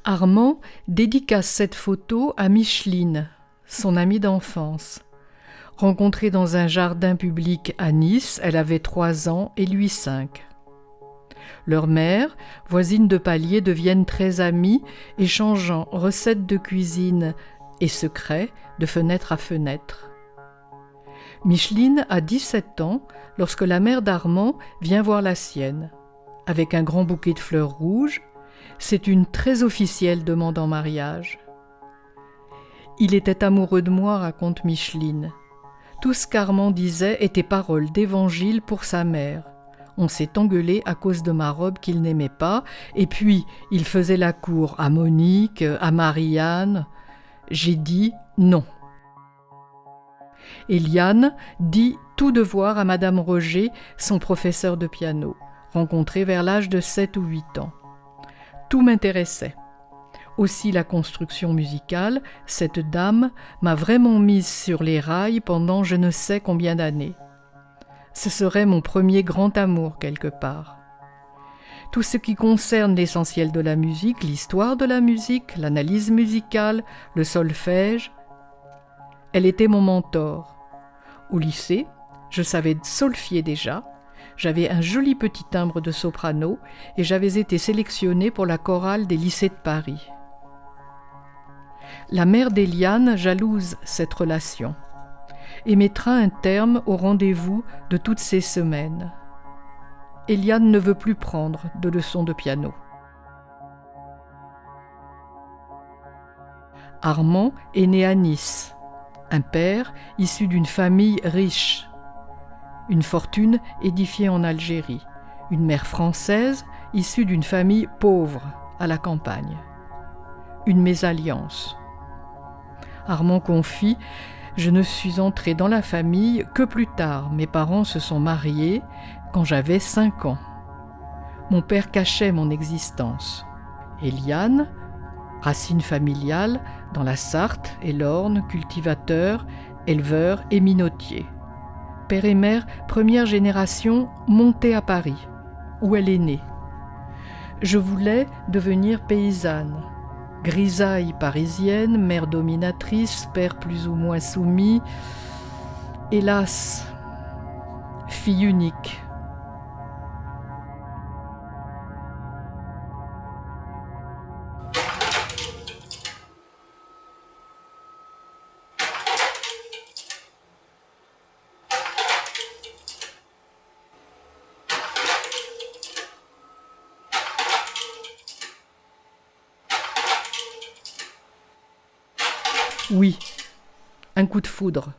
Armand dédicace cette photo à Micheline, son amie d'enfance. Rencontrée dans un jardin public à Nice, elle avait 3 ans et lui 5. Leurs mères, voisines de palier, deviennent très amies, échangeant recettes de cuisine et secrets de fenêtre à fenêtre. Micheline a 17 ans lorsque la mère d'Armand vient voir la sienne. Avec un grand bouquet de fleurs rouges, c'est une très officielle demande en mariage. Il était amoureux de moi, raconte Micheline. Tout ce qu'Armand disait était parole d'évangile pour sa mère. On s'est engueulé à cause de ma robe qu'il n'aimait pas, et puis il faisait la cour à Monique, à Marianne. J'ai dit non. Eliane dit tout devoir à Madame Roger, son professeur de piano, rencontré vers l'âge de 7 ou 8 ans. Tout m'intéressait. Aussi la construction musicale, cette dame m'a vraiment mise sur les rails pendant je ne sais combien d'années. Ce serait mon premier grand amour quelque part. Tout ce qui concerne l'essentiel de la musique, l'histoire de la musique, l'analyse musicale, le solfège, elle était mon mentor. Au lycée, je savais solfier déjà. J'avais un joli petit timbre de soprano et j'avais été sélectionnée pour la chorale des lycées de Paris. La mère d'Eliane jalouse cette relation et mettra un terme au rendez-vous de toutes ces semaines. Eliane ne veut plus prendre de leçons de piano. Armand est né à Nice, un père issu d'une famille riche, une fortune édifiée en Algérie, une mère française issue d'une famille pauvre à la campagne. Une mésalliance. Armand confie « Je ne suis entré dans la famille que plus tard. Mes parents se sont mariés quand j'avais 5 ans. Mon père cachait mon existence. Eliane, racine familiale, dans la Sarthe et l'Orne, cultivateur, éleveur et minotier. Père et mère, première génération, montés à Paris, où elle est née. Je voulais devenir paysanne. Grisaille parisienne, mère dominatrice, père plus ou moins soumis. Hélas, fille unique. Oui, un coup de foudre.